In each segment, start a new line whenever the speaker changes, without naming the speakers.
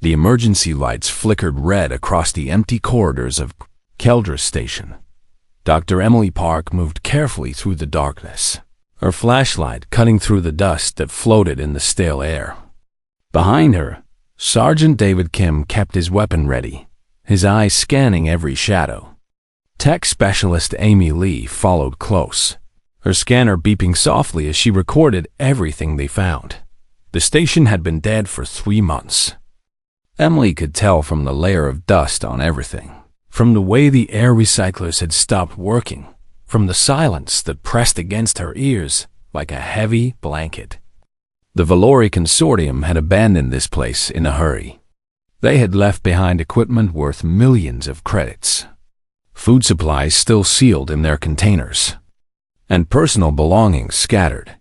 The emergency lights flickered red across the empty corridors of Keldra Station. Dr. Emily Park moved carefully through the darkness, her flashlight cutting through the dust that floated in the stale air. Behind her, Sergeant David Kim kept his weapon ready, his eyes scanning every shadow. Tech Specialist Amy Lee followed close, her scanner beeping softly as she recorded everything they found. The station had been dead for 3 months. Emily could tell from the layer of dust on everything, from the way the air recyclers had stopped working, from the silence that pressed against her ears like a heavy blanket. The Valori Consortium had abandoned this place in a hurry. They had left behind equipment worth millions of credits, food supplies still sealed in their containers, and personal belongings scattered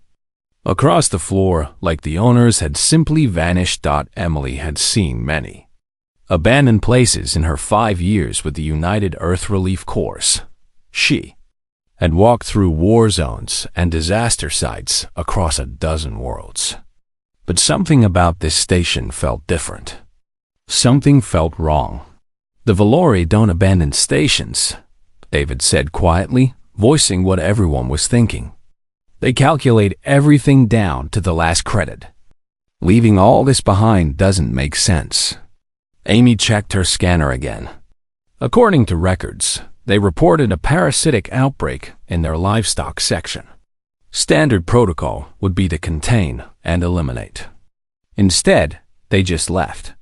across the floor like the owners had simply vanished. Emily had seen many abandoned places in her 5 years with the United Earth Relief Corps. She had walked through war zones and disaster sites across a dozen worlds. But something about this station felt different. Something felt wrong. The Valori don't abandon stations, David said quietly, voicing what everyone was thinking. They calculate everything down to the last credit. Leaving all this behind doesn't make sense. Amy checked her scanner again. According to records, they reported a parasitic outbreak in their livestock section. Standard protocol would be to contain and eliminate. Instead, they just left.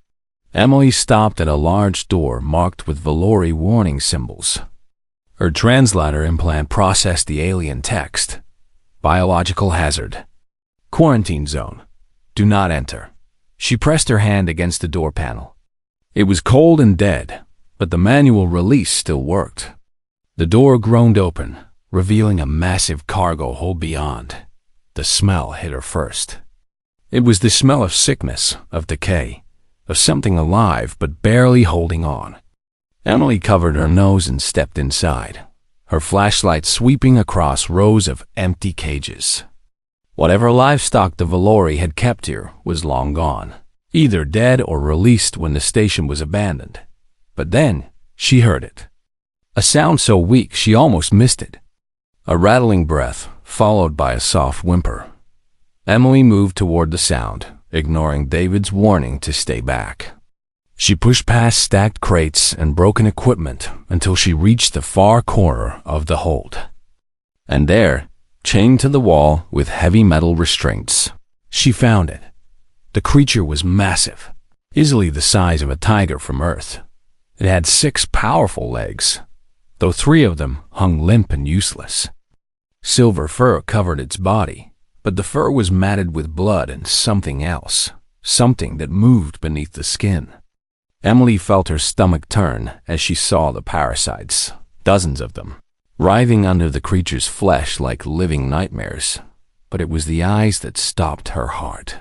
Emily stopped at a large door marked with Valori warning symbols. Her translator implant processed the alien text. Biological hazard. Quarantine zone. Do not enter. She pressed her hand against the door panel. It was cold and dead, but the manual release still worked. The door groaned open, revealing a massive cargo hold beyond. The smell hit her first. It was the smell of sickness, of decay, of something alive but barely holding on. Emily covered her nose and stepped inside, her flashlight sweeping across rows of empty cages. Whatever livestock the Valori had kept here was long gone, either dead or released when the station was abandoned. But then she heard it. A sound so weak she almost missed it. A rattling breath, followed by a soft whimper. Emily moved toward the sound, ignoring David's warning to stay back. She pushed past stacked crates and broken equipment until she reached the far corner of the hold. And there, chained to the wall with heavy metal restraints, she found it. The creature was massive, easily the size of a tiger from Earth. It had 6 powerful legs, though 3 of them hung limp and useless. Silver fur covered its body, but the fur was matted with blood and something else, something that moved beneath the skin. Emily felt her stomach turn as she saw the parasites, dozens of them, writhing under the creature's flesh like living nightmares. But it was the eyes that stopped her heart.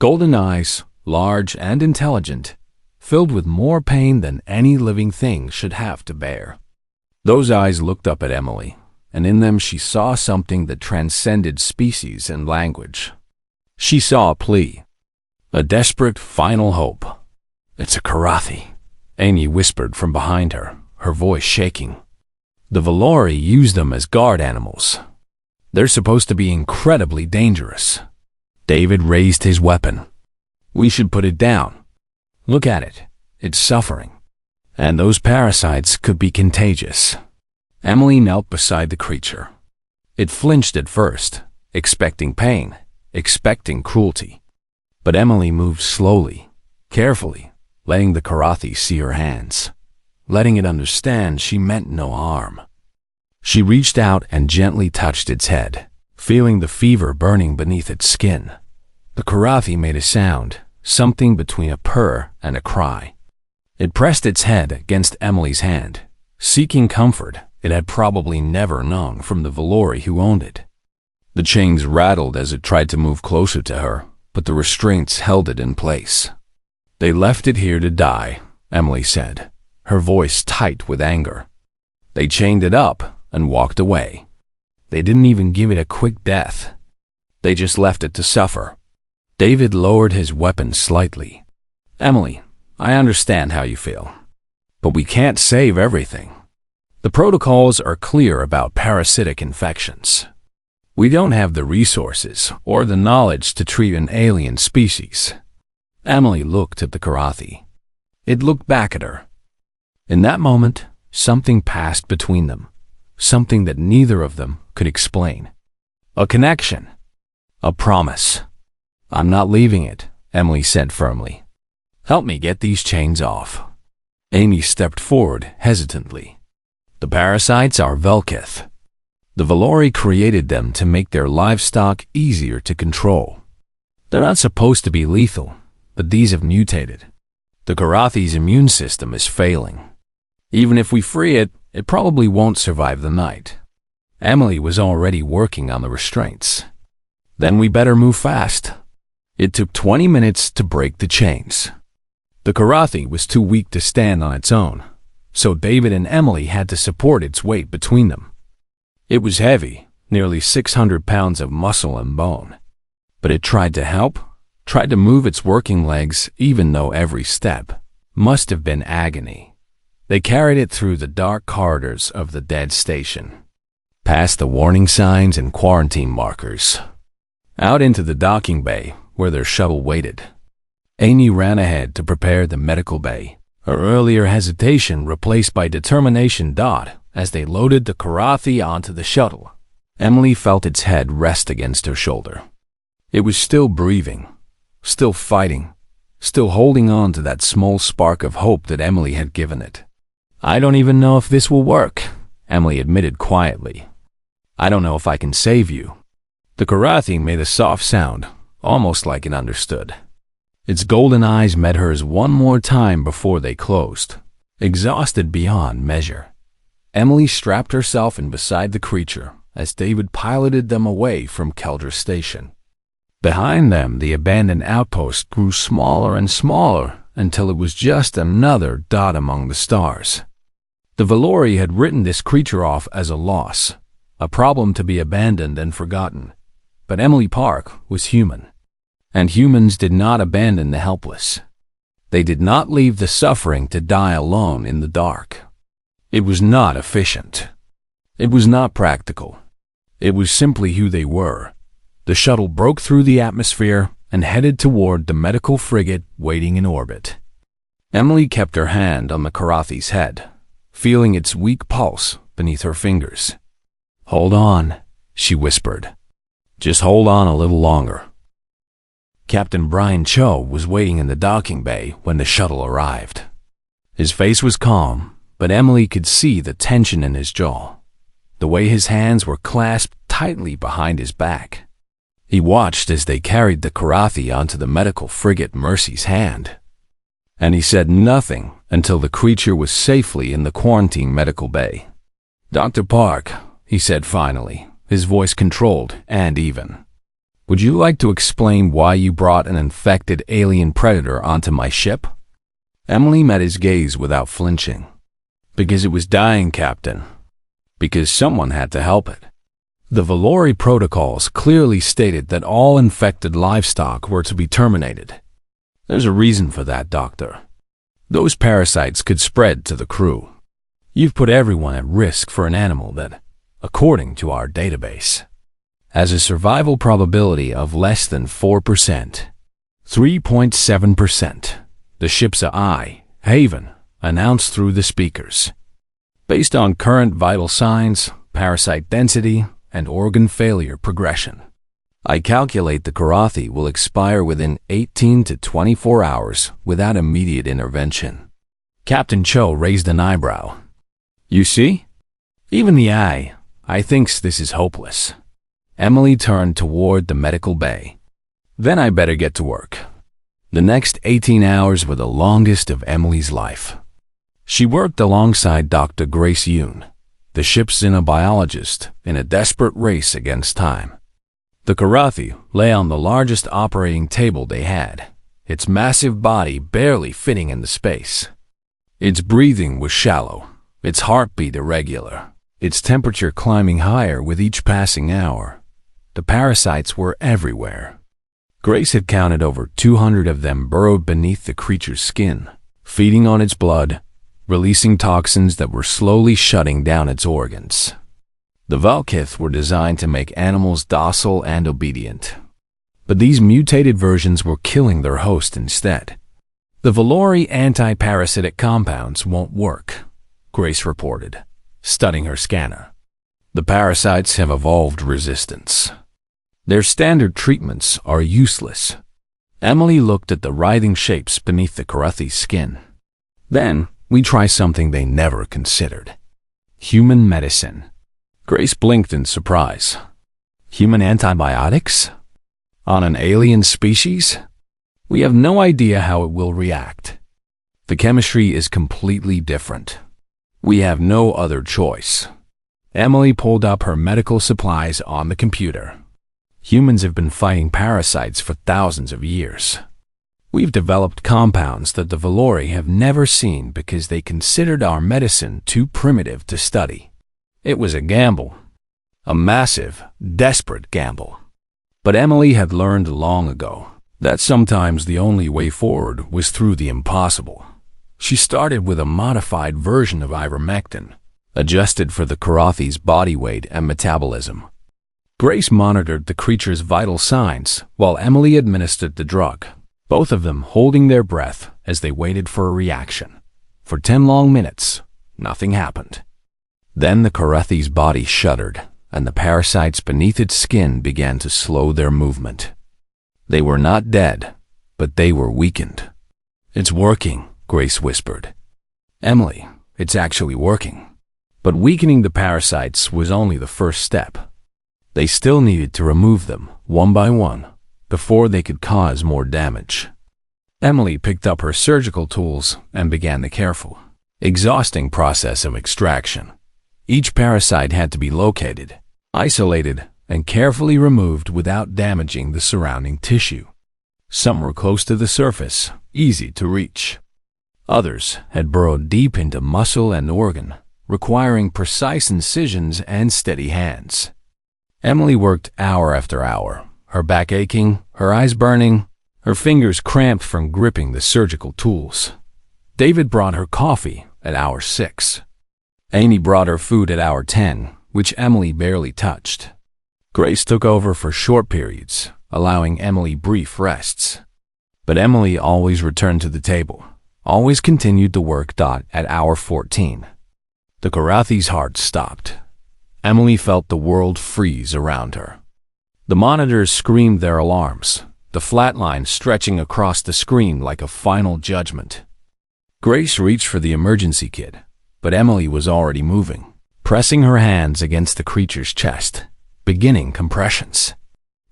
Golden eyes, large and intelligent, filled with more pain than any living thing should have to bear. Those eyes looked up at Emily, and in them she saw something that transcended species and language. She saw a plea, a desperate final hope. "It's a Karathi," Amy whispered from behind her, her voice shaking. The Valori use them as guard animals. They're supposed to be incredibly dangerous. David raised his weapon. "We should put it down. Look at it. It's suffering. And those parasites could be contagious." Emily knelt beside the creature. It flinched at first, expecting pain, expecting cruelty. But Emily moved slowly, carefully, letting the Karathi see her hands, letting it understand she meant no harm. She reached out and gently touched its head, feeling the fever burning beneath its skin. The Karathi made a sound, something between a purr and a cry. It pressed its head against Emily's hand, seeking comfort it had probably never known from the Valori who owned it. The chains rattled as it tried to move closer to her, but the restraints held it in place. "They left it here to die," Emily said, her voice tight with anger. "They chained it up and walked away. They didn't even give it a quick death. They just left it to suffer." David lowered his weapon slightly. "Emily, I understand how you feel. But we can't save everything. The protocols are clear about parasitic infections. We don't have the resources or the knowledge to treat an alien species. Emily looked at the Karathi. It looked back at her. In that moment, something passed between them, something that neither of them could explain. A connection. A promise. I'm not leaving it, Emily said firmly. Help me get these chains off. Amy stepped forward hesitantly. The parasites are Velkith. The Valori created them to make their livestock easier to control. They're not supposed to be lethal, but these have mutated. The Karathi's immune system is failing. Even if we free it, it probably won't survive the night. Emily was already working on the restraints. Then we better move fast. It took 20 minutes to break the chains. The Karathi was too weak to stand on its own, so David and Emily had to support its weight between them. It was heavy, nearly 600 pounds of muscle and bone. But it tried to help, tried to move its working legs, even though every step must have been agony. They carried it through the dark corridors of the dead station, past the warning signs and quarantine markers, out into the docking bay where their shuttle waited. Amy ran ahead to prepare the medical bay, her earlier hesitation replaced by determination. As they loaded the Karathi onto the shuttle, Emily felt its head rest against her shoulder. It was still breathing, still fighting, still holding on to that small spark of hope that Emily had given it. I don't even know if this will work, Emily admitted quietly. I don't know if I can save you. The Karathi made a soft sound, almost like it understood. Its golden eyes met hers one more time before they closed, exhausted beyond measure. Emily strapped herself in beside the creature as David piloted them away from Keldra Station. Behind them, the abandoned outpost grew smaller and smaller until it was just another dot among the stars. The Valori had written this creature off as a loss, a problem to be abandoned and forgotten. But Emily Park was human, and humans did not abandon the helpless. They did not leave the suffering to die alone in the dark. It was not efficient. It was not practical. It was simply who they were. The shuttle broke through the atmosphere and headed toward the medical frigate waiting in orbit. Emily kept her hand on the Karathi's head, feeling its weak pulse beneath her fingers. Hold on, she whispered. Just hold on a little longer. Captain Brian Cho was waiting in the docking bay when the shuttle arrived. His face was calm, but Emily could see the tension in his jaw, the way his hands were clasped tightly behind his back. He watched as they carried the Karathi onto the medical frigate Mercy's hand, and he said nothing until the creature was safely in the quarantine medical bay. Dr. Park, he said finally, his voice controlled and even. Would you like to explain why you brought an infected alien predator onto my ship? Emily met his gaze without flinching. Because it was dying, Captain. Because someone had to help it. The Valori protocols clearly stated that all infected livestock were to be terminated. There's a reason for that, Doctor. Those parasites could spread to the crew. You've put everyone at risk for an animal that, according to our database, has a survival probability of less than 4%. 3.7%. The ship's Haven announced through the speakers. Based on current vital signs, parasite density, and organ failure progression, I calculate the Karathi will expire within 18 to 24 hours without immediate intervention. Captain Cho raised an eyebrow. You see? Even the I thinks this is hopeless. Emily turned toward the medical bay. Then I better get to work. The next 18 hours were the longest of Emily's life. She worked alongside Dr. Grace Yoon, the ship's xenobiologist, in a desperate race against time. The Karathi lay on the largest operating table they had, its massive body barely fitting in the space. Its breathing was shallow, its heartbeat irregular, its temperature climbing higher with each passing hour. The parasites were everywhere. Grace had counted over 200 of them burrowed beneath the creature's skin, feeding on its blood, releasing toxins that were slowly shutting down its organs. The Valkith were designed to make animals docile and obedient. But these mutated versions were killing their host instead. The Valori anti-parasitic compounds won't work, Grace reported, studying her scanner. The parasites have evolved resistance. Their standard treatments are useless. Emily looked at the writhing shapes beneath the Karathi's skin. Then, we try something they never considered. Human medicine. Grace blinked in surprise. Human antibiotics? On an alien species? We have no idea how it will react. The chemistry is completely different. We have no other choice. Emily pulled up her medical supplies on the computer. Humans have been fighting parasites for thousands of years. We've developed compounds that the Valori have never seen because they considered our medicine too primitive to study. It was a gamble. A massive, desperate gamble. But Emily had learned long ago that sometimes the only way forward was through the impossible. She started with a modified version of ivermectin, adjusted for the Karathi's body weight and metabolism. Grace monitored the creature's vital signs while Emily administered the drug, both of them holding their breath as they waited for a reaction. For 10 long minutes, nothing happened. Then the Karathi's body shuddered, and the parasites beneath its skin began to slow their movement. They were not dead, but they were weakened. "It's working," Grace whispered. "Emily, it's actually working." But weakening the parasites was only the first step. They still needed to remove them, one by one, before they could cause more damage. Emily picked up her surgical tools and began the careful, exhausting process of extraction. Each parasite had to be located, isolated, and carefully removed without damaging the surrounding tissue. Some were close to the surface, easy to reach. Others had burrowed deep into muscle and organ, requiring precise incisions and steady hands. Emily worked hour after hour, her back aching, her eyes burning, her fingers cramped from gripping the surgical tools. David brought her coffee at hour 6. Amy brought her food at hour 10, which Emily barely touched. Grace took over for short periods, allowing Emily brief rests. But Emily always returned to the table, always continued the work. At hour 14. The Karathi's heart stopped. Emily felt the world freeze around her. The monitors screamed their alarms, the flat line stretching across the screen like a final judgment. Grace reached for the emergency kit, but Emily was already moving, pressing her hands against the creature's chest, beginning compressions.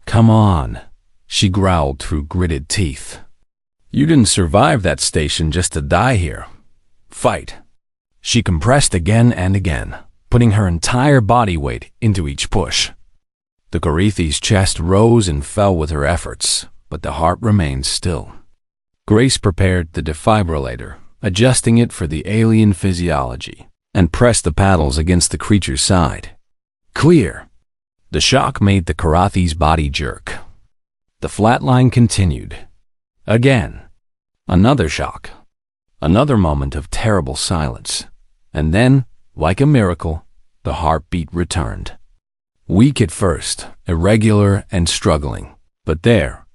"Come on," she growled through gritted teeth. "You didn't survive that station just to die here. Fight." She compressed again and again, putting her entire body weight into each push. The Karathi's chest rose and fell with her efforts, but the heart remained still. Grace prepared the defibrillator, adjusting it for the alien physiology, and pressed the paddles against the creature's side. Clear. The shock made the Karathi's body jerk. The flatline continued. Again. Another shock. Another moment of terrible silence. And then, like a miracle, the heartbeat returned. Weak at first, irregular and struggling, but there,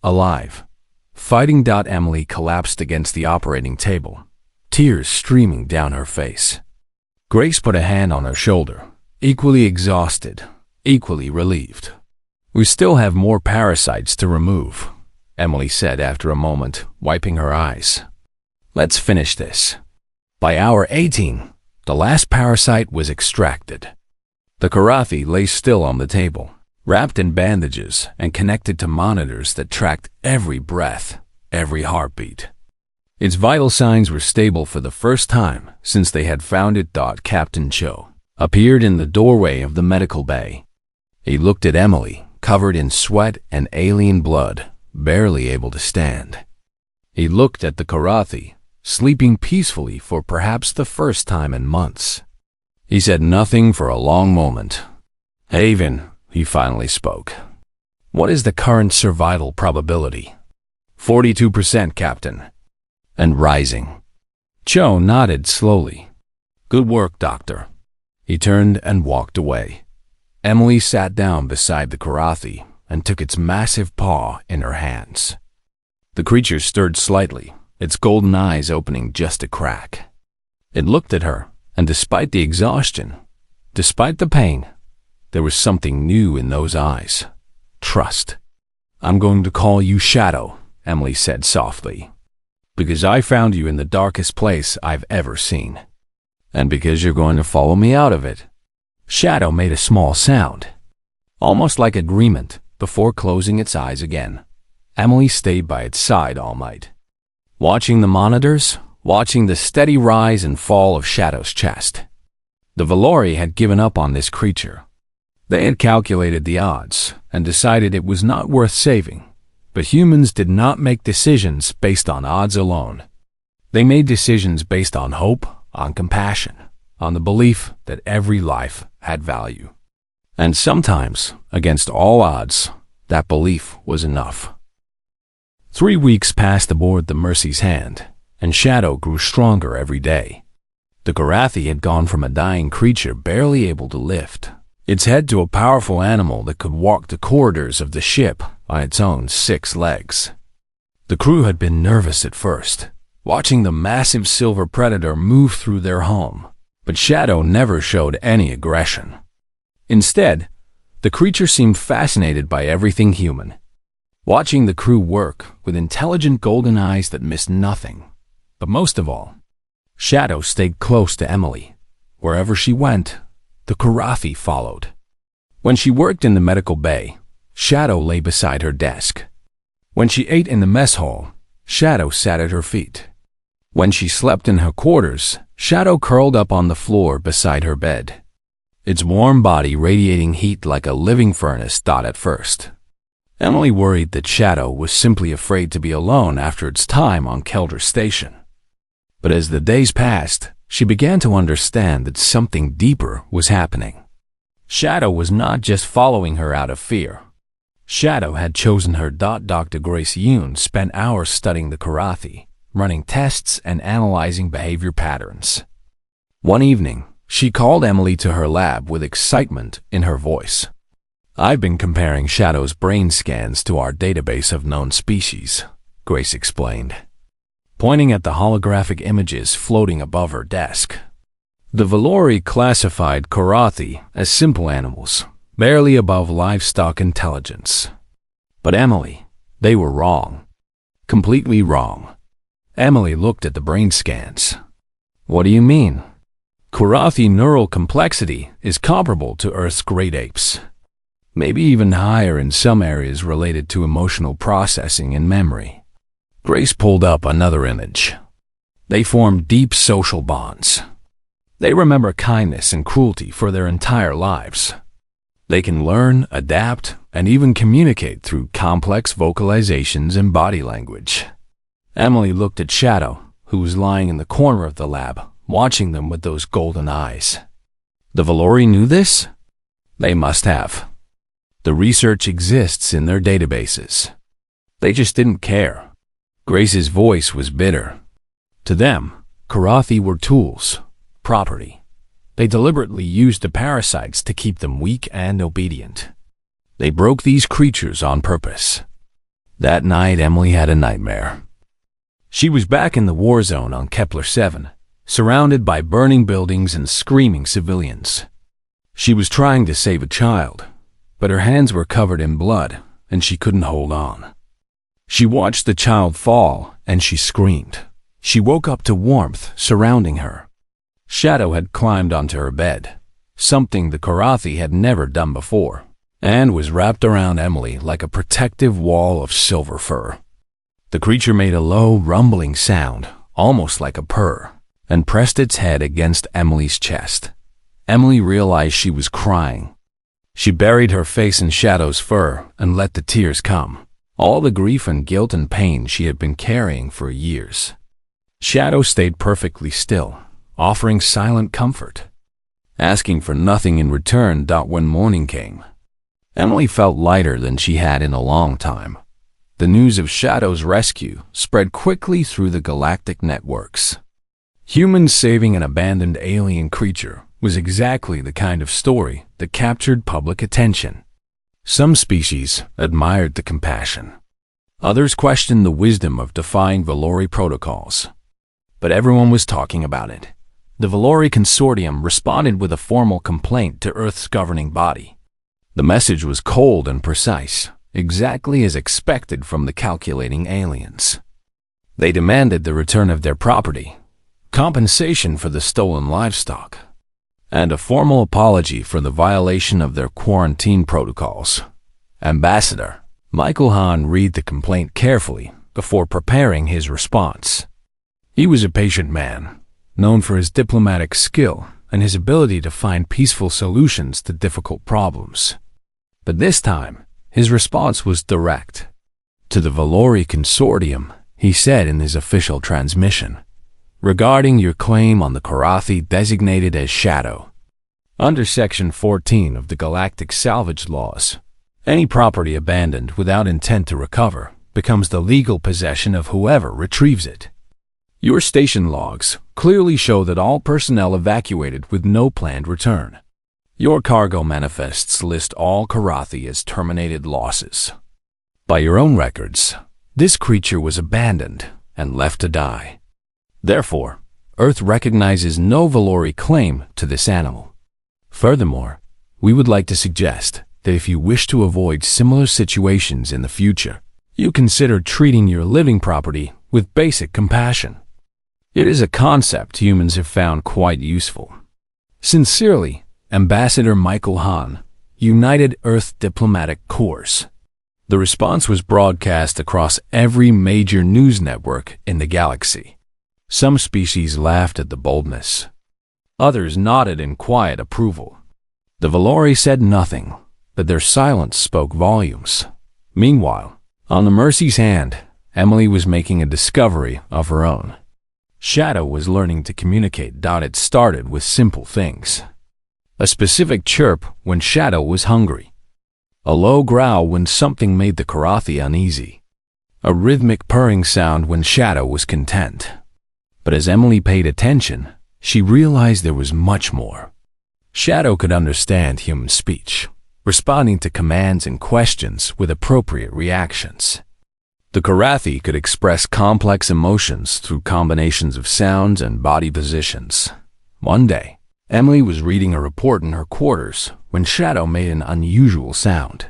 alive. Fighting. Emily collapsed against the operating table, tears streaming down her face. Grace put a hand on her shoulder, equally exhausted, equally relieved. "We still have more parasites to remove," Emily said after a moment, wiping her eyes. "Let's finish this." By hour 18, the last parasite was extracted. The Karathi lay still on the table, wrapped in bandages and connected to monitors that tracked every breath, every heartbeat. Its vital signs were stable for the first time since they had found it. Captain Cho appeared in the doorway of the medical bay. He looked at Emily, covered in sweat and alien blood, barely able to stand. He looked at the Karathi, sleeping peacefully for perhaps the first time in months. He said nothing for a long moment. "Haven," he finally spoke. "What is the current survival probability?" 42%, Captain. And rising. Cho nodded slowly. "Good work, Doctor." He turned and walked away. Emily sat down beside the Karathi and took its massive paw in her hands. The creature stirred slightly, its golden eyes opening just a crack. It looked at her, and despite the exhaustion, despite the pain, there was something new in those eyes. Trust. "I'm going to call you Shadow," Emily said softly, "because I found you in the darkest place I've ever seen. And because you're going to follow me out of it." Shadow made a small sound, almost like agreement, before closing its eyes again. Emily stayed by its side all night, watching the monitors, watching the steady rise and fall of Shadow's chest. The Valori had given up on this creature. They had calculated the odds and decided it was not worth saving. But humans did not make decisions based on odds alone. They made decisions based on hope, on compassion, on the belief that every life had value. And sometimes, against all odds, that belief was enough. 3 weeks passed aboard the Mercy's Hand, and Shadow grew stronger every day. The Karathi had gone from a dying creature barely able to lift its head to a powerful animal that could walk the corridors of the ship on its own 6 legs. The crew had been nervous at first, watching the massive silver predator move through their home, but Shadow never showed any aggression. Instead, the creature seemed fascinated by everything human, watching the crew work with intelligent golden eyes that missed nothing. But most of all, Shadow stayed close to Emily. Wherever she went, the Karathi followed. When she worked in the medical bay, Shadow lay beside her desk. When she ate in the mess hall, Shadow sat at her feet. When she slept in her quarters, Shadow curled up on the floor beside her bed, its warm body radiating heat like a living furnace. At first, Emily worried that Shadow was simply afraid to be alone after its time on Keldra Station. But as the days passed, she began to understand that something deeper was happening. Shadow was not just following her out of fear. Shadow had chosen her. Dr. Grace Yoon spent hours studying the Karathi, running tests and analyzing behavior patterns. One evening, she called Emily to her lab with excitement in her voice. "I've been comparing Shadow's brain scans to our database of known species," Grace explained, pointing at the holographic images floating above her desk. The Valori classified Karathi as simple animals, barely above livestock intelligence. But Emily, they were wrong. Completely wrong. Emily looked at the brain scans. "What do you mean?" "Karathi neural complexity is comparable to Earth's great apes. Maybe even higher in some areas related to emotional processing and memory." Grace pulled up another image. "They form deep social bonds. They remember kindness and cruelty for their entire lives. They can learn, adapt, and even communicate through complex vocalizations and body language." Emily looked at Shadow, who was lying in the corner of the lab, watching them with those golden eyes. The Valori knew this? They must have. The research exists in their databases. They just didn't care. Grace's voice was bitter. To them, Karathi were tools, property. They deliberately used the parasites to keep them weak and obedient. They broke these creatures on purpose. That night, Emily had a nightmare. She was back in the war zone on Kepler 7, surrounded by burning buildings and screaming civilians. She was trying to save a child, but her hands were covered in blood, and she couldn't hold on. She watched the child fall, and she screamed. She woke up to warmth surrounding her. Shadow had climbed onto her bed, something the Karathi had never done before, and was wrapped around Emily like a protective wall of silver fur. The creature made a low, rumbling sound, almost like a purr, and pressed its head against Emily's chest. Emily realized she was crying. She buried her face in Shadow's fur and let the tears come, all the grief and guilt and pain she had been carrying for years. Shadow stayed perfectly still, offering silent comfort, asking for nothing in return. When morning came, Emily felt lighter than she had in a long time. The news of Shadow's rescue spread quickly through the galactic networks. Humans saving an abandoned alien creature was exactly the kind of story that captured public attention. Some species admired the compassion. Others questioned the wisdom of defying Valori protocols. But everyone was talking about it. The Valori Consortium responded with a formal complaint to Earth's governing body. The message was cold and precise, exactly as expected from the calculating aliens. They demanded the return of their property, compensation for the stolen livestock, and a formal apology for the violation of their quarantine protocols. Ambassador Michael Hahn read the complaint carefully before preparing his response. He was a patient man, known for his diplomatic skill and his ability to find peaceful solutions to difficult problems. But this time, his response was direct. To the Valori Consortium, he said in his official transmission, regarding your claim on the Karathi designated as Shadow. Under Section 14 of the Galactic Salvage Laws, any property abandoned without intent to recover becomes the legal possession of whoever retrieves it. Your station logs clearly show that all personnel evacuated with no planned return. Your cargo manifests list all Karathi as terminated losses. By your own records, this creature was abandoned and left to die. Therefore, Earth recognizes no Valori claim to this animal. Furthermore, we would like to suggest that if you wish to avoid similar situations in the future, you consider treating your living property with basic compassion. It is a concept humans have found quite useful. Sincerely, Ambassador Michael Hahn, United Earth Diplomatic Corps. The response was broadcast across every major news network in the galaxy. Some species laughed at the boldness. Others nodded in quiet approval. The Valori said nothing, but their silence spoke volumes. Meanwhile, on the Mercy's hand, Emily was making a discovery of her own. Shadow was learning to communicate. It started with simple things. A specific chirp when Shadow was hungry. A low growl when something made the Karathi uneasy. A rhythmic purring sound when Shadow was content. But as Emily paid attention, she realized there was much more. Shadow could understand human speech, responding to commands and questions with appropriate reactions. The Karathi could express complex emotions through combinations of sounds and body positions. One day, Emily was reading a report in her quarters when Shadow made an unusual sound.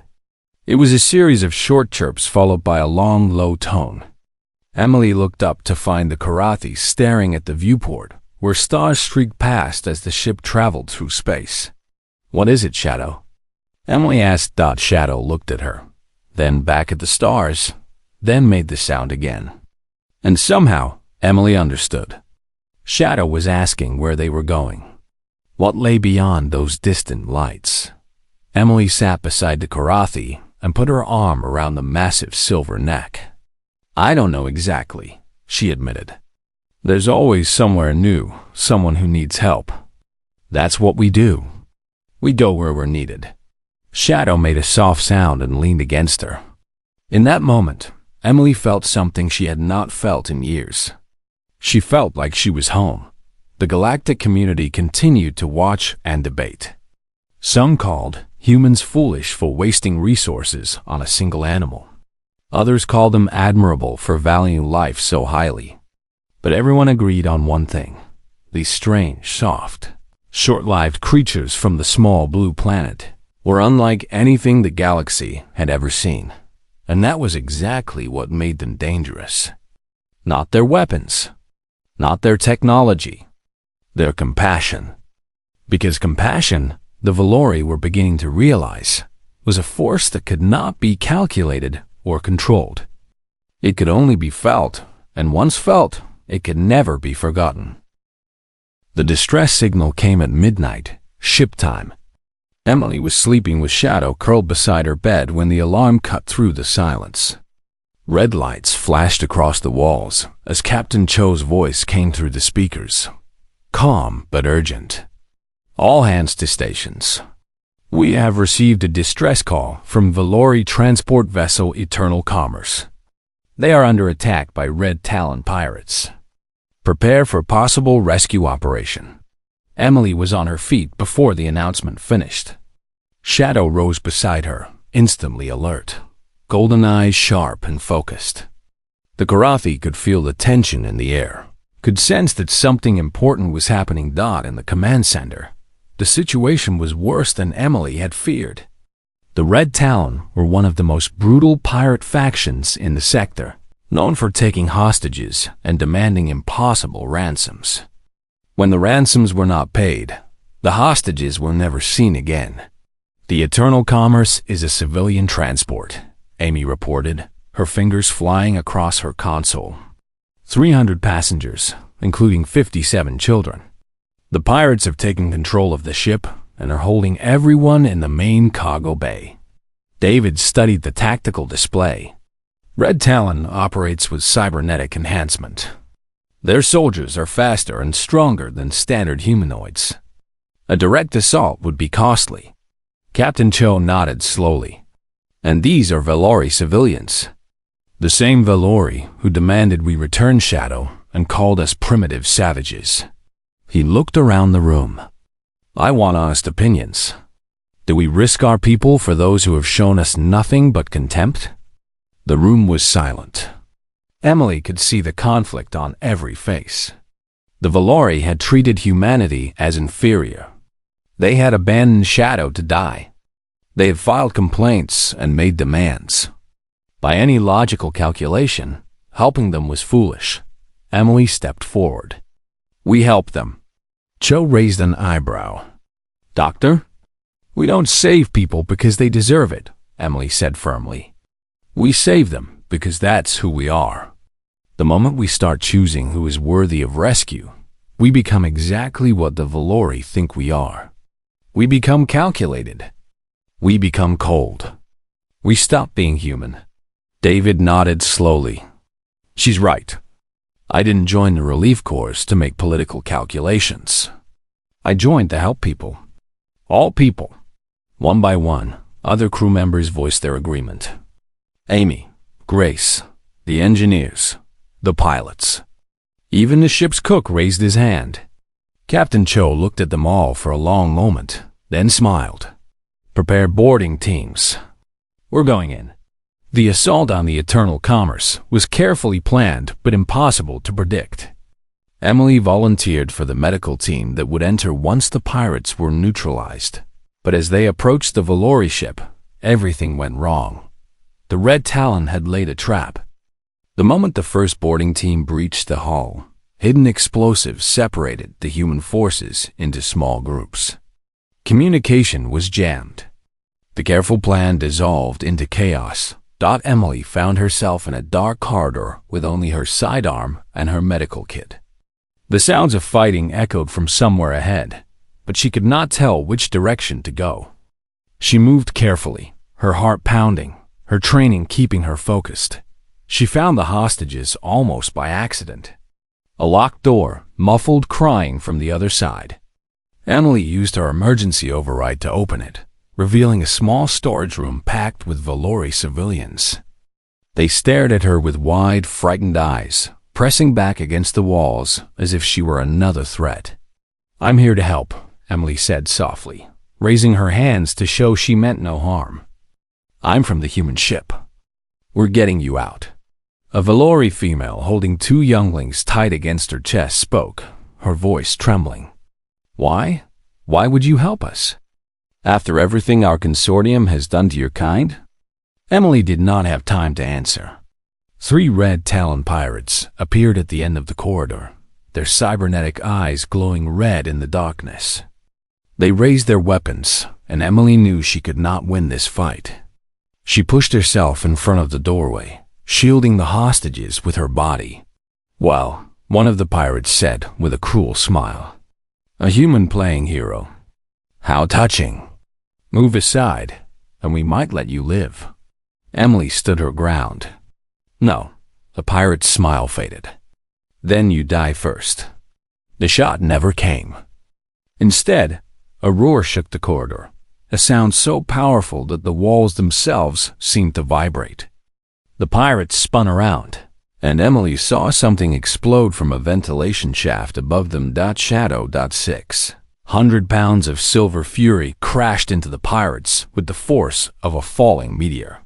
It was a series of short chirps followed by a long, low tone. Emily looked up to find the Karathi staring at the viewport, where stars streaked past as the ship traveled through space. "What is it, Shadow?" Emily asked. Shadow looked at her, then back at the stars, then made the sound again. And somehow, Emily understood. Shadow was asking where they were going. What lay beyond those distant lights? Emily sat beside the Karathi and put her arm around the massive silver neck. "I don't know exactly," she admitted. "There's always somewhere new, someone who needs help. That's what we do. We go where we're needed." Shadow made a soft sound and leaned against her. In that moment, Emily felt something she had not felt in years. She felt like she was home. The galactic community continued to watch and debate. Some called humans foolish for wasting resources on a single animal. Others called them admirable for valuing life so highly. But everyone agreed on one thing: these strange, soft, short-lived creatures from the small blue planet were unlike anything the galaxy had ever seen. And that was exactly what made them dangerous. Not their weapons, not their technology, their compassion. Because compassion, the Valori were beginning to realize, was a force that could not be calculated or controlled. It could only be felt, and once felt, it could never be forgotten. The distress signal came at midnight, ship time. Emily was sleeping with Shadow curled beside her bed when the alarm cut through the silence. Red lights flashed across the walls as Captain Cho's voice came through the speakers. Calm but urgent. "All hands to stations. We have received a distress call from Valori transport vessel Eternal Commerce. They are under attack by Red Talon pirates. Prepare for possible rescue operation. Emily was on her feet before the announcement finished. Shadow rose beside her, instantly alert, golden eyes sharp and focused. The Karathi could feel the tension in the air, could sense that something important was happening. In the command center, the situation was worse than Emily had feared. The Red Talon were one of the most brutal pirate factions in the sector, known for taking hostages and demanding impossible ransoms. When the ransoms were not paid, the hostages were never seen again. The Eternal Commerce is a civilian transport, Amy reported, her fingers flying across her console. 300 passengers, including 57 children. The pirates have taken control of the ship and are holding everyone in the main cargo bay. David studied the tactical display. Red Talon operates with cybernetic enhancement. Their soldiers are faster and stronger than standard humanoids. A direct assault would be costly. Captain Cho nodded slowly. And these are Valori civilians. The same Valori who demanded we return Shadow and called us primitive savages. He looked around the room. I want honest opinions. Do we risk our people for those who have shown us nothing but contempt? The room was silent. Emily could see the conflict on every face. The Valori had treated humanity as inferior. They had abandoned Shadow to die. They had filed complaints and made demands. By any logical calculation, helping them was foolish. Emily stepped forward. We helped them. Cho raised an eyebrow. Doctor? We don't save people because they deserve it, Emily said firmly. We save them because that's who we are. The moment we start choosing who is worthy of rescue, we become exactly what the Valori think we are. We become calculated. We become cold. We stop being human. David nodded slowly. She's right. I didn't join the relief corps to make political calculations. I joined to help people. All people. One by one, other crew members voiced their agreement. Amy, Grace, the engineers, the pilots. Even the ship's cook raised his hand. Captain Cho looked at them all for a long moment, then smiled. Prepare boarding teams. We're going in. The assault on the Eternal Commerce was carefully planned but impossible to predict. Emily volunteered for the medical team that would enter once the pirates were neutralized. But as they approached the Valori ship, everything went wrong. The Red Talon had laid a trap. The moment the first boarding team breached the hull, hidden explosives separated the human forces into small groups. Communication was jammed. The careful plan dissolved into chaos. Emily found herself in a dark corridor with only her sidearm and her medical kit. The sounds of fighting echoed from somewhere ahead, but she could not tell which direction to go. She moved carefully, her heart pounding, her training keeping her focused. She found the hostages almost by accident. A locked door, muffled crying from the other side. Emily used her emergency override to open it, revealing a small storage room packed with Valori civilians. They stared at her with wide, frightened eyes, pressing back against the walls as if she were another threat. I'm here to help, Emily said softly, raising her hands to show she meant no harm. I'm from the human ship. We're getting you out. A Valori female holding two younglings tight against her chest spoke, her voice trembling. Why? Why would you help us? After everything our consortium has done to your kind? Emily did not have time to answer. 3 Red Talon pirates appeared at the end of the corridor, their cybernetic eyes glowing red in the darkness. They raised their weapons, and Emily knew she could not win this fight. She pushed herself in front of the doorway, shielding the hostages with her body. Well, one of the pirates said with a cruel smile. A human playing hero. How touching. Move aside, and we might let you live. Emily stood her ground. No, the pirate's smile faded. Then you die first. The shot never came. Instead, a roar shook the corridor, a sound so powerful that the walls themselves seemed to vibrate. The pirates spun around. and Emily saw something explode from a ventilation shaft above them. Shadow. 600 pounds of silver fury crashed into the pirates with the force of a falling meteor.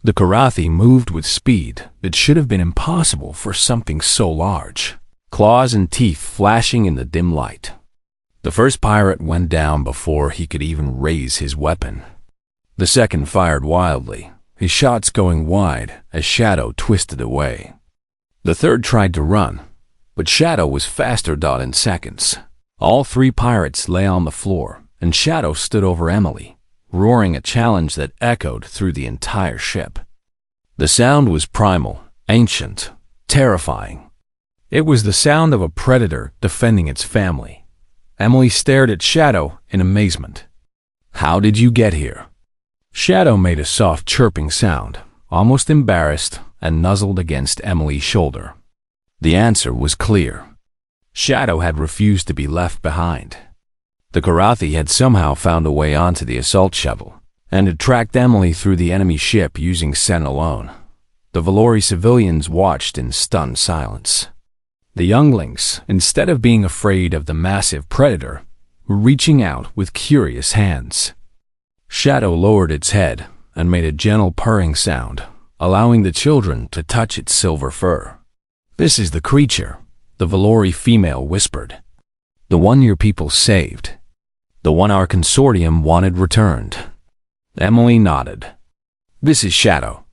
The Karathi moved with speed that should have been impossible for something so large, claws and teeth flashing in the dim light. The first pirate went down before he could even raise his weapon. The second fired wildly, his shots going wide as Shadow twisted away. The third tried to run, but Shadow was faster. In seconds, all three pirates lay on the floor, and Shadow stood over Emily, roaring a challenge that echoed through the entire ship. The sound was primal, ancient, terrifying. It was the sound of a predator defending its family. Emily stared at Shadow in amazement. "How did you get here?" Shadow made a soft chirping sound, almost embarrassed, and nuzzled against Emily's shoulder. The answer was clear. Shadow had refused to be left behind. The Karathi had somehow found a way onto the assault shuttle, and had tracked Emily through the enemy ship using scent alone. The Valori civilians watched in stunned silence. The younglings, instead of being afraid of the massive predator, were reaching out with curious hands. Shadow lowered its head and made a gentle purring sound, allowing the children to touch its silver fur. "This is the creature," the Valori female whispered. "The one your people saved. The one our consortium wanted returned." Emily nodded. "This is Shadow."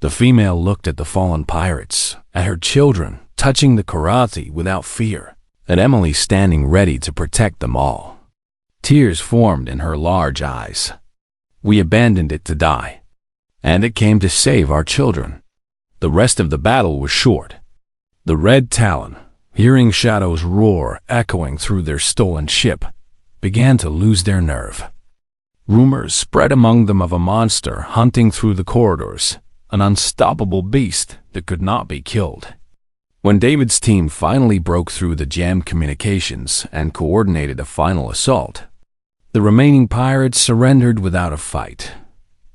The female looked at the fallen pirates, at her children, touching the Karathi without fear, at Emily standing ready to protect them all. Tears formed in her large eyes. "We abandoned it to die, and it came to save our children." The rest of the battle was short. The Red Talon, hearing Shadow's roar echoing through their stolen ship, began to lose their nerve. Rumors spread among them of a monster hunting through the corridors, an unstoppable beast that could not be killed. When David's team finally broke through the jammed communications and coordinated a final assault, the remaining pirates surrendered without a fight.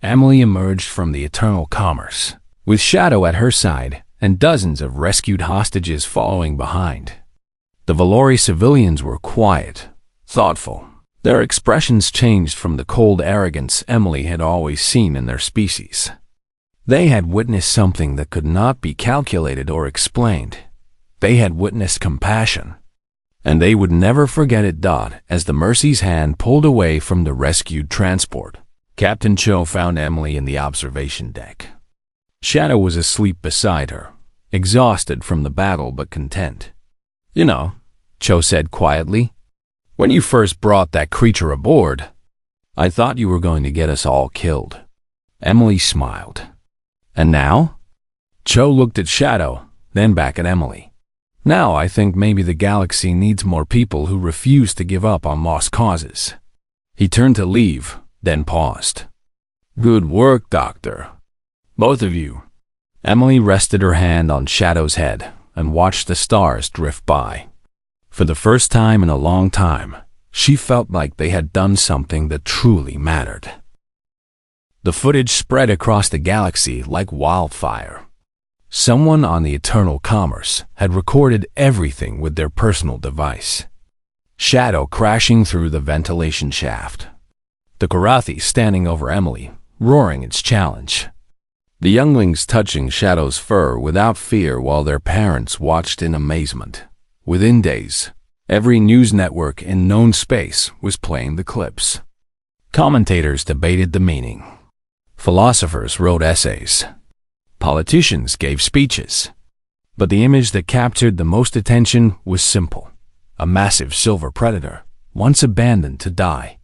Emily emerged from the Eternal Commerce, with Shadow at her side and dozens of rescued hostages following behind. The Valori civilians were quiet, thoughtful. Their expressions changed from the cold arrogance Emily had always seen in their species. They had witnessed something that could not be calculated or explained. They had witnessed compassion, and they would never forget it. As the Mercy's hand pulled away from the rescued transport, Captain Cho found Emily in the observation deck. Shadow was asleep beside her, exhausted from the battle but content. "You know," Cho said quietly, "when you first brought that creature aboard, I thought you were going to get us all killed." Emily smiled. "And now?" Cho looked at Shadow, then back at Emily. "Now I think maybe the galaxy needs more people who refuse to give up on lost causes." He turned to leave, then paused. "Good work, Doctor. Both of you." Emily rested her hand on Shadow's head and watched the stars drift by. For the first time in a long time, she felt like they had done something that truly mattered. The footage spread across the galaxy like wildfire. Someone on the Eternal Commerce had recorded everything with their personal device. Shadow crashing through the ventilation shaft. The Karathi standing over Emily, roaring its challenge. The younglings touching Shadow's fur without fear while their parents watched in amazement. Within days, every news network in known space was playing the clips. Commentators debated the meaning. Philosophers wrote essays. Politicians gave speeches. But the image that captured the most attention was simple. A massive silver predator, once abandoned to die,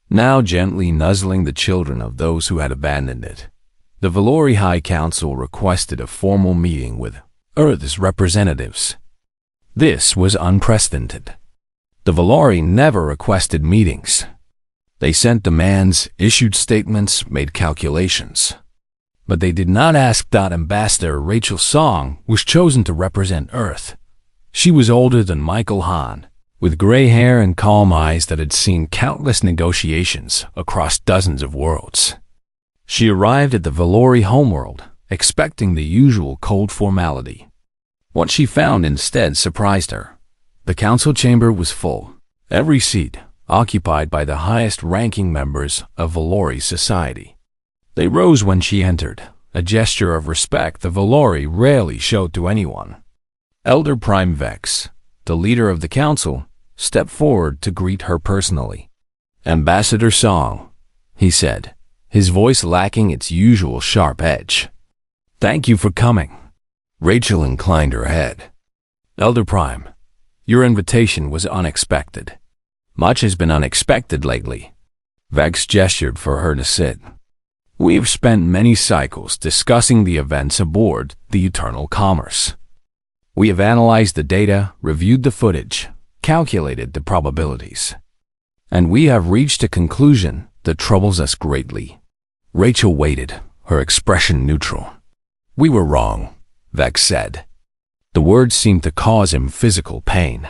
now gently nuzzling the children of those who had abandoned it. The Valori High Council requested a formal meeting with Earth's representatives. This was unprecedented. The Valori never requested meetings. They sent demands, issued statements, made calculations. But they did not ask. Ambassador Rachel Song was chosen to represent Earth. She was older than Michael Hahn, with gray hair and calm eyes that had seen countless negotiations across dozens of worlds. She arrived at the Valori homeworld, expecting the usual cold formality. What she found instead surprised her. The council chamber was full, every seat occupied by the highest-ranking members of Valori society. They rose when she entered, a gesture of respect the Valori rarely showed to anyone. Elder Prime Vex, the leader of the council, stepped forward to greet her personally. "Ambassador Song," he said, his voice lacking its usual sharp edge. "Thank you for coming." Rachel inclined her head. "Elder Prime, your invitation was unexpected." "Much has been unexpected lately." Vex gestured for her to sit. "We've spent many cycles discussing the events aboard the Eternal Commerce. We have analyzed the data, reviewed the footage, calculated the probabilities, and we have reached a conclusion that troubles us greatly." Rachel waited, her expression neutral. "We were wrong," Vex said. The words seemed to cause him physical pain.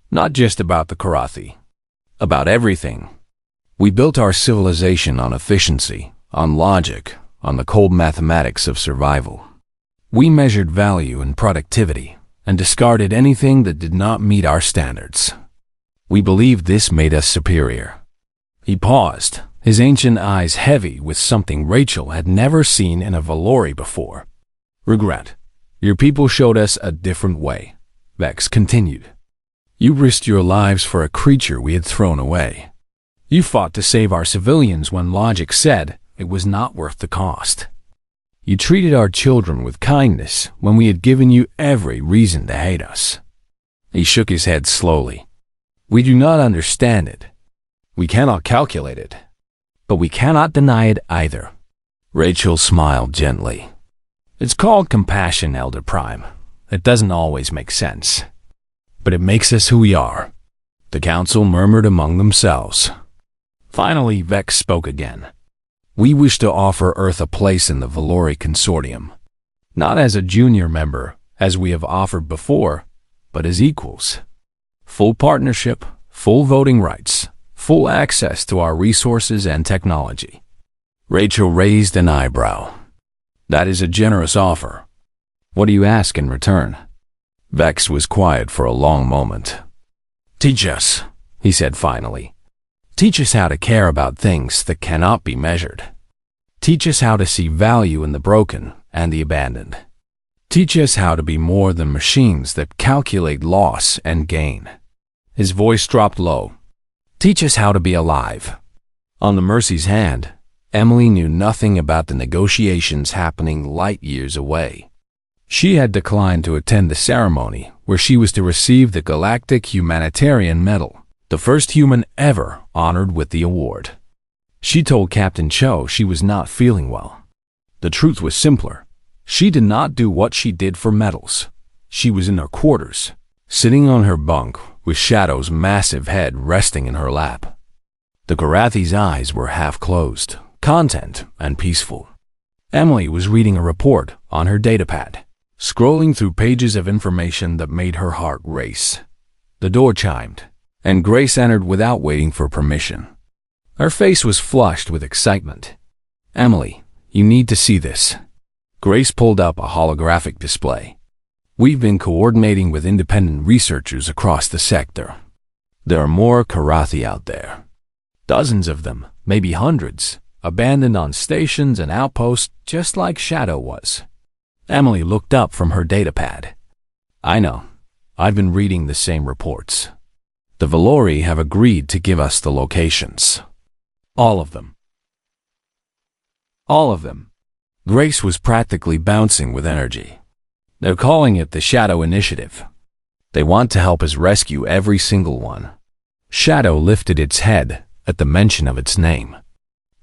"Not just about the Karathi. About everything. We built our civilization on efficiency, on logic, on the cold mathematics of survival. We measured value and productivity and discarded anything that did not meet our standards. We believed this made us superior." He paused, his ancient eyes heavy with something Rachel had never seen in a Valori before. "Regret. Your people showed us a different way," Vex continued. "You risked your lives for a creature we had thrown away. You fought to save our civilians when logic said it was not worth the cost. You treated our children with kindness when we had given you every reason to hate us." He shook his head slowly. "We do not understand it. We cannot calculate it. But we cannot deny it either." Rachel smiled gently. "It's called compassion, Elder Prime. It doesn't always make sense. But it makes us who we are." The council murmured among themselves. Finally, Vex spoke again. "We wish to offer Earth a place in the Valori Consortium. Not as a junior member, as we have offered before, but as equals. Full partnership, full voting rights, full access to our resources and technology." Rachel raised an eyebrow. "That is a generous offer. What do you ask in return?" Vex was quiet for a long moment. "Teach us," he said finally. "Teach us how to care about things that cannot be measured. Teach us how to see value in the broken and the abandoned. Teach us how to be more than machines that calculate loss and gain." His voice dropped low. "Teach us how to be alive." On the Mercy's hand, Emily knew nothing about the negotiations happening light years away. She had declined to attend the ceremony where she was to receive the Galactic Humanitarian Medal, the first human ever honored with the award. She told Captain Cho she was not feeling well. The truth was simpler. She did not do what she did for medals. She was in her quarters, sitting on her bunk with Shadow's massive head resting in her lap. The Karathi's eyes were half closed, content and peaceful. Emily was reading a report on her datapad, scrolling through pages of information that made her heart race. The door chimed, and Grace entered without waiting for permission. Her face was flushed with excitement. "Emily, you need to see this." Grace pulled up a holographic display. "We've been coordinating with independent researchers across the sector. There are more Karathi out there. Dozens of them, maybe hundreds, abandoned on stations and outposts just like Shadow was." Emily looked up from her datapad. "I know. I've been reading the same reports. The Valori have agreed to give us the locations. All of them. All of them." Grace was practically bouncing with energy. "They're calling it the Shadow Initiative. They want to help us rescue every single one." Shadow lifted its head at the mention of its name.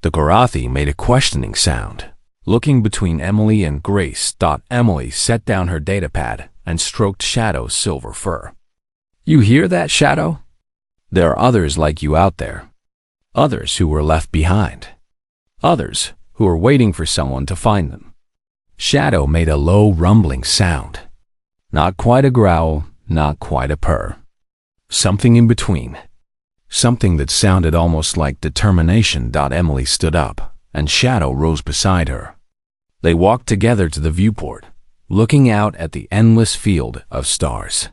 The Karathi made a questioning sound. Looking between Emily and Grace, Emily set down her datapad and stroked Shadow's silver fur. "You hear that, Shadow? There are others like you out there. Others who were left behind. Others who are waiting for someone to find them." Shadow made a low rumbling sound. Not quite a growl, not quite a purr. Something in between. Something that sounded almost like determination. Emily stood up, and Shadow rose beside her. They walked together to the viewport, looking out at the endless field of stars.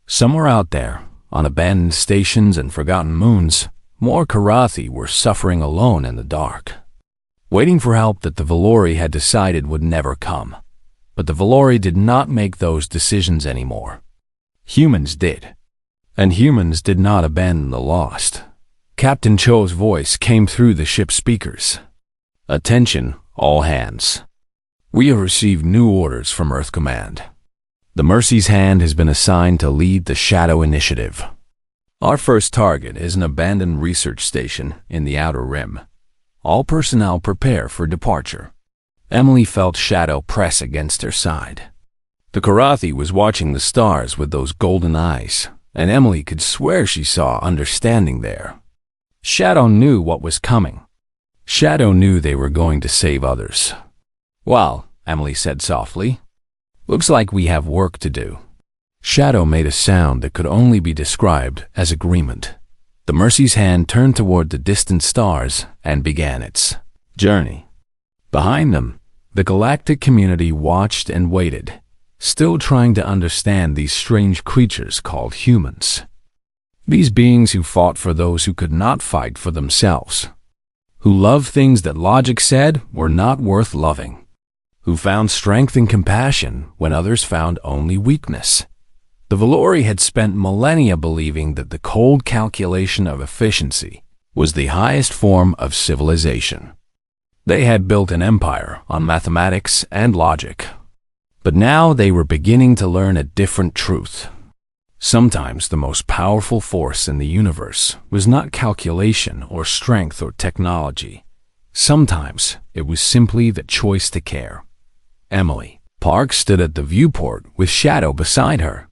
Somewhere out there, on abandoned stations and forgotten moons, more Karathi were suffering alone in the dark, waiting for help that the Valori had decided would never come. But the Valori did not make those decisions anymore. Humans did. And humans did not abandon the lost. Captain Cho's voice came through the ship's speakers. "Attention, all hands. We have received new orders from Earth Command. The Mercy's Hand has been assigned to lead the Shadow Initiative. Our first target is an abandoned research station in the Outer Rim. All personnel prepare for departure." Emily felt Shadow press against her side. The Karathi was watching the stars with those golden eyes, and Emily could swear she saw understanding there. Shadow knew what was coming. Shadow knew they were going to save others. "Well," Emily said softly, "looks like we have work to do." Shadow made a sound that could only be described as agreement. The Mercy's Hand turned toward the distant stars and began its journey. Behind them, the galactic community watched and waited, still trying to understand these strange creatures called humans. These beings who fought for those who could not fight for themselves, who loved things that logic said were not worth loving, who found strength and compassion when others found only weakness. The Valori had spent millennia believing that the cold calculation of efficiency was the highest form of civilization. They had built an empire on mathematics and logic. But now they were beginning to learn a different truth. Sometimes the most powerful force in the universe was not calculation or strength or technology. Sometimes it was simply the choice to care. Emily Park stood at the viewport with Shadow beside her,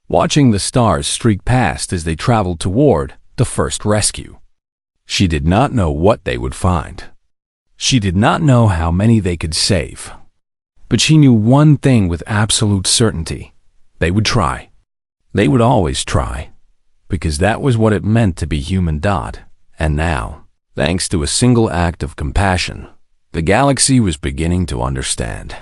watching the stars streak past as they traveled toward the first rescue. She did not know what they would find. She did not know how many they could save. But she knew one thing with absolute certainty. They would try. They would always try, because that was what it meant to be human. And now, thanks to a single act of compassion, the galaxy was beginning to understand.